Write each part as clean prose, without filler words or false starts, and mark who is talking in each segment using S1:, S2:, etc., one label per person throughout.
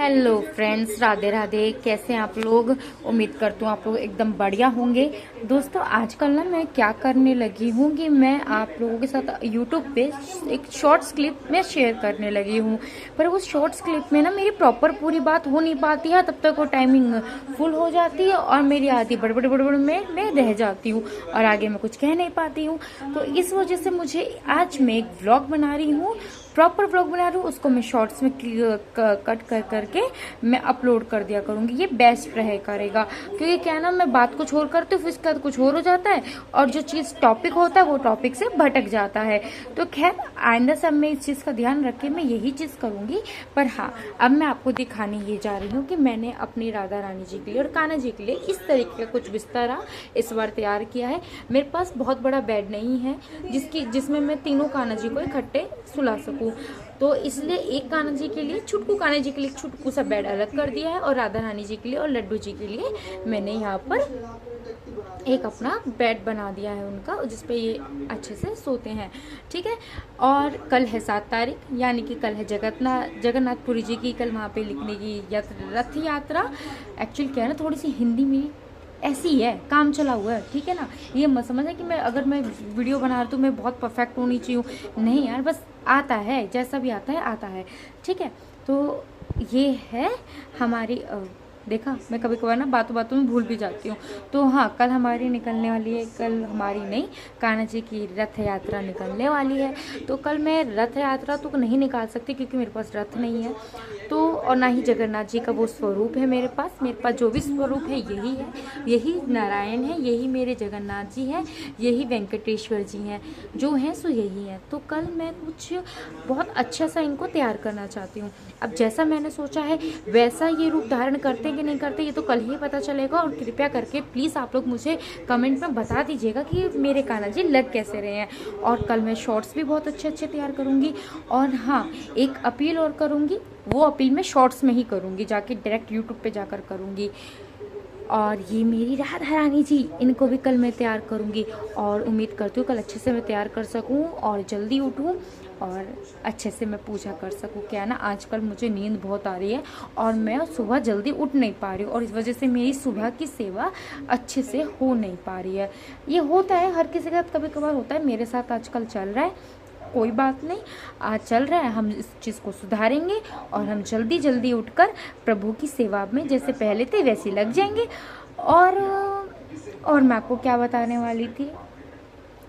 S1: Hello friends, Radhe Radhe. कैसे हैं आप लोग? उम्मीद करती हूँ आप लोग एकदम बढ़िया होंगे। दोस्तों, आजकल ना मैं क्या करने लगी हूँ कि मैं आप लोगों के साथ यूट्यूब पे एक शॉर्ट्स क्लिप में शेयर करने लगी हूँ। पर उस शॉर्ट्स क्लिप में ना मेरी प्रॉपर पूरी बात हो नहीं पाती है, तब तक वो टाइमिंग फुल हो जाती है और मेरी आधी बड़बड़ में मैं रह जाती हूँ और आगे मैं कुछ कह नहीं पाती हूँ। तो इस वजह से मुझे आज मैं एक व्लॉग बना रही हूँ, प्रॉपर व्लॉग बना रही हूँ। उसको मैं शॉर्ट्स में कट कर करके मैं अपलोड कर दिया करूँगी। ये बेस्ट रहे करेगा, क्योंकि क्या ना, मैं बात कुछ और करती हूँ, फिर इसका कुछ और हो जाता है और जो चीज़ टॉपिक होता है वो टॉपिक से भटक जाता है। तो खैर, आइंदा से मैं इस चीज़ का ध्यान रख के मैं यही चीज़ करूँगी। पर हाँ, अब मैं आपको दिखाने ये जा रही हूँ कि मैंने अपनी राधा रानी जी के लिए और कान्हा जी के लिए इस तरीके का कुछ बिस्तरा इस बार तैयार किया है। मेरे पास बहुत बड़ा बेड नहीं है जिसमें मैं तीनों कान्हा जी को इकट्ठे सुला सकूं, तो इसलिए एक कान्हा जी के लिए, छुटकू कान्हा जी के लिए छुटकू सा बेड अलग कर दिया है और राधा रानी जी के लिए और लड्डू जी के लिए मैंने यहाँ पर एक अपना बेड बना दिया है उनका, जिसपे ये अच्छे से सोते हैं। ठीक है। और कल है 7 तारीख, यानी कि कल है जगन्नाथपुरी जी की, कल वहाँ पे लिखने की रथ यात्रा। एक्चुअली क्या है ना, थोड़ी सी हिंदी में ऐसी है, काम चला हुआ है। ठीक है ना, ये मत समझना कि अगर मैं वीडियो बना रही तो मैं बहुत परफेक्ट होनी चाहिए। नहीं यार, बस आता है, जैसा भी आता है आता है। ठीक है। तो ये है हमारी देखा, मैं कभी कभार ना बातों बातों में भूल भी जाती हूँ। तो हाँ, कल हमारी निकलने वाली है, कल हमारी नहीं, कान्हा जी की रथ यात्रा निकलने वाली है। तो कल मैं रथ यात्रा तो नहीं निकाल सकती क्योंकि मेरे पास रथ नहीं है, तो और ना ही जगन्नाथ जी का वो स्वरूप है मेरे पास जो भी स्वरूप है यही है, यही नारायण है, यही मेरे जगन्नाथ जी हैं, यही वेंकटेश्वर जी हैं, जो हैं सो यही हैं। तो कल मैं कुछ बहुत अच्छा सा इनको तैयार करना चाहती हूँ। अब जैसा मैंने सोचा है वैसा ये रूप धारण करते कि नहीं करते, ये तो कल ही पता चलेगा। और कृपया करके प्लीज़ आप लोग मुझे कमेंट में बता दीजिएगा कि मेरे कान्हा जी लग कैसे रहे हैं। और कल मैं शॉर्ट्स भी बहुत अच्छे अच्छे तैयार करूँगी। और हाँ, एक अपील और करूँगी, वो अपील मैं शॉर्ट्स में ही करूँगी, जाके डायरेक्ट यूट्यूब पे जाकर करूँगी। और ये मेरी राधा रानी जी, इनको भी कल मैं तैयार करूँगी और उम्मीद करती हूँ कल अच्छे से मैं तैयार कर सकूँ और जल्दी उठूँ और अच्छे से मैं पूजा कर सकूँ। क्या है ना, आजकल मुझे नींद बहुत आ रही है और मैं सुबह जल्दी उठ नहीं पा रही हूँ और इस वजह से मेरी सुबह की सेवा अच्छे से हो नहीं पा रही है। ये होता है, हर किसी के साथ कभी कभार होता है, मेरे साथ आजकल चल रहा है। कोई बात नहीं, आज चल रहा है, हम इस चीज़ को सुधारेंगे और हम जल्दी जल्दी उठकर प्रभु की सेवा में जैसे पहले थे वैसे लग जाएंगे। और मैं आपको क्या बताने वाली थी,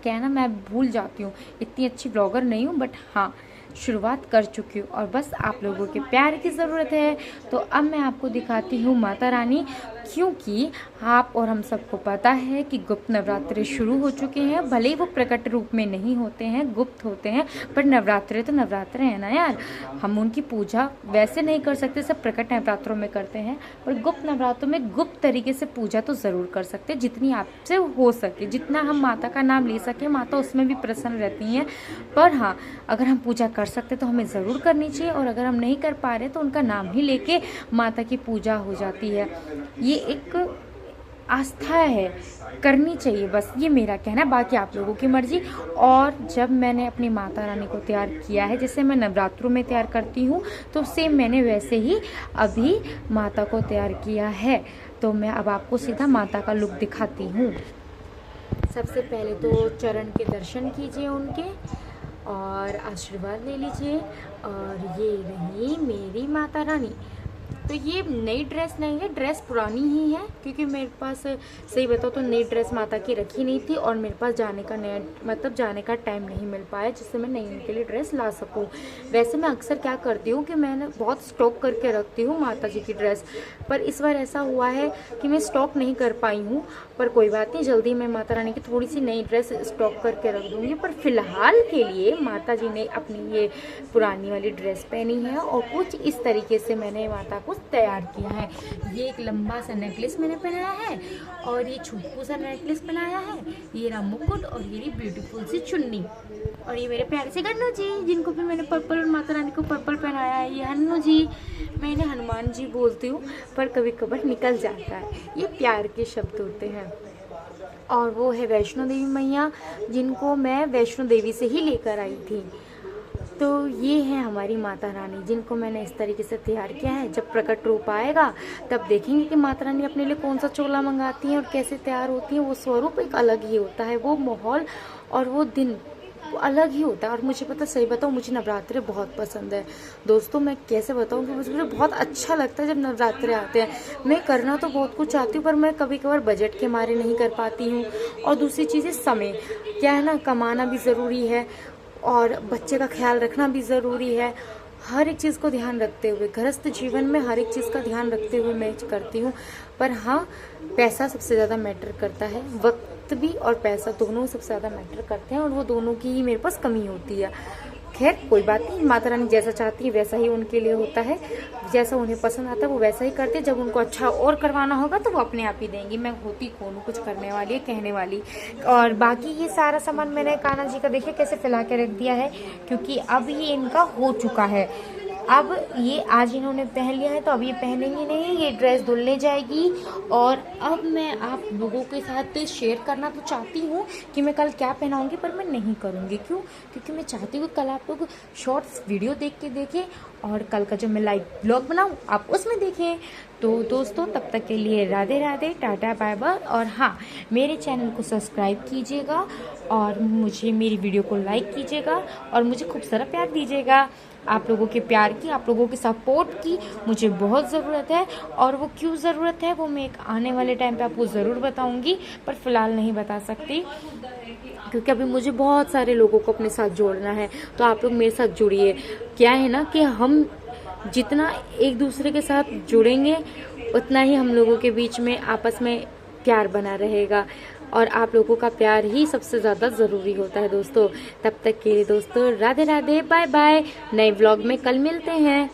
S1: क्या है ना, मैं भूल जाती हूँ, इतनी अच्छी ब्लॉगर नहीं हूँ, बट हाँ, शुरुआत कर चुकी हूँ और बस आप लोगों के प्यार की ज़रूरत है। तो अब मैं आपको दिखाती हूँ माता रानी, क्योंकि आप और हम सबको पता है कि गुप्त नवरात्रे शुरू हो चुके हैं। भले ही वो प्रकट रूप में नहीं होते हैं, गुप्त होते हैं, पर नवरात्रे तो नवरात्रे हैं ना यार। हम उनकी पूजा वैसे नहीं कर सकते, सब प्रकट नवरात्रों में करते हैं, पर गुप्त नवरात्रों में गुप्त तरीके से पूजा तो ज़रूर कर सकते हैं, जितनी आपसे हो सके, जितना हम माता का नाम ले सके, माता उसमें भी प्रसन्न रहती हैं। पर हाँ, अगर हम पूजा कर सकते तो हमें ज़रूर करनी चाहिए, और अगर हम नहीं कर पा रहे तो उनका नाम ही लेके माता की पूजा हो जाती है। ये एक आस्था है, करनी चाहिए, बस ये मेरा कहना है, बाकी आप लोगों की मर्जी। और जब मैंने अपनी माता रानी को तैयार किया है, जैसे मैं नवरात्रों में तैयार करती हूँ, तो सेम मैंने वैसे ही अभी माता को तैयार किया है। तो मैं अब आपको सीधा माता का लुक दिखाती हूँ। सबसे पहले तो चरण के दर्शन कीजिए उनके और आशीर्वाद ले लीजिए। और ये रही मेरी माता रानी। तो ये नई ड्रेस नहीं है, ड्रेस पुरानी ही है, क्योंकि मेरे पास, सही बताओ तो, नई ड्रेस माता की रखी नहीं थी और मेरे पास जाने का टाइम नहीं मिल पाया जिससे मैं नई उनके लिए ड्रेस ला सकूं। वैसे मैं अक्सर क्या करती हूँ कि मैं बहुत स्टॉक करके रखती हूँ माता जी की ड्रेस, पर इस बार ऐसा हुआ है कि मैं स्टॉक नहीं कर पाई हूँ। पर कोई बात नहीं, जल्दी मैं माता रानी की थोड़ी सी नई ड्रेस स्टॉक करके रख दूँगी। पर फिलहाल के लिए माता जी ने अपनी ये पुरानी वाली ड्रेस पहनी है और कुछ इस तरीके से मैंने माता को तैयार किया है। ये एक लंबा सा नेकलेस मैंने पहनाया है और ये छोटू सा नेकलेस पहनाया है, ये रहा मुकुट और ये ब्यूटीफुल सी चुन्नी, और ये मेरे प्यारे से गन्नू जी, जिनको भी मैंने पर्पल, माता रानी को पर्पल पहनाया है। ये हन्नू जी, मैं इन्हें हनुमान जी बोलती हूँ पर कभी कभार निकल जाता है, ये प्यार के शब्द होते हैं। और वो है वैष्णो देवी मैया, जिनको मैं वैष्णो देवी से ही लेकर आई थी। तो ये है हमारी माता रानी, जिनको मैंने इस तरीके से तैयार किया है। जब प्रकट रूप आएगा तब देखेंगे कि माता रानी अपने लिए कौन सा चोला मंगाती हैं और कैसे तैयार होती हैं। वो स्वरूप एक अलग ही होता है, वो माहौल और वो दिन अलग ही होता है। और मुझे पता, सही बताऊँ, मुझे नवरात्रे बहुत पसंद है दोस्तों। मैं कैसे बताऊँ कि मुझे बहुत अच्छा लगता है जब नवरात्रे आते हैं। मैं करना तो बहुत कुछ चाहती हूँ, पर मैं कभी कभार बजट के मारे नहीं कर पाती हूँ। और दूसरी चीज़ें, समय क्या है ना, कमाना भी ज़रूरी है और बच्चे का ख्याल रखना भी ज़रूरी है। हर एक चीज़ को ध्यान रखते हुए, गृहस्थ जीवन में हर एक चीज़ का ध्यान रखते हुए मैं करती हूँ। पर हाँ, पैसा सबसे ज़्यादा मैटर करता है। वक्त भी और पैसा दोनों सबसे ज़्यादा मैटर करते हैं, और वो दोनों की ही मेरे पास कमी होती है। खैर कोई बात नहीं, माता रानी जैसा चाहती है वैसा ही उनके लिए होता है। जैसा उन्हें पसंद आता है वो वैसा ही करते हैं। जब उनको अच्छा और करवाना होगा तो वो अपने आप ही देंगी। मैं होती कौन हूँ कुछ करने वाली है, कहने वाली। और बाकी ये सारा सामान मैंने कान्हा जी का देखिए कैसे फैला के रख दिया है, क्योंकि अब ये इनका हो चुका है। अब ये आज इन्होंने पहन लिया है तो अब ये पहनेंगे नहीं, ये ड्रेस धुलने जाएगी। और अब मैं आप लोगों के साथ शेयर करना तो चाहती हूँ कि मैं कल क्या पहनाऊंगी, पर मैं नहीं करूँगी। क्यों? क्योंकि मैं चाहती हूँ कल आप लोग शॉर्ट्स वीडियो देख के देखें और कल का जो मैं लाइव ब्लॉग बनाऊँ आप उसमें देखें। तो दोस्तों तब तक के लिए राधे राधे, टाटा बाय बाय। और हाँ, मेरे चैनल को सब्सक्राइब कीजिएगा और मुझे मेरी वीडियो को लाइक कीजिएगा और मुझे खूब सारा प्यार दीजिएगा। आप लोगों के प्यार की, आप लोगों के सपोर्ट की मुझे बहुत ज़रूरत है। और वो क्यों ज़रूरत है वो मैं एक आने वाले टाइम पे आपको ज़रूर बताऊंगी, पर फिलहाल नहीं बता सकती, क्योंकि अभी मुझे बहुत सारे लोगों को अपने साथ जोड़ना है। तो आप लोग मेरे साथ जुड़िए। क्या है ना कि हम जितना एक दूसरे के साथ जुड़ेंगे उतना ही हम लोगों के बीच में आपस में प्यार बना रहेगा। और आप लोगों का प्यार ही सबसे ज़्यादा ज़रूरी होता है दोस्तों। तब तक के लिए दोस्तों राधे राधे, बाय बाय। नए व्लॉग में कल मिलते हैं।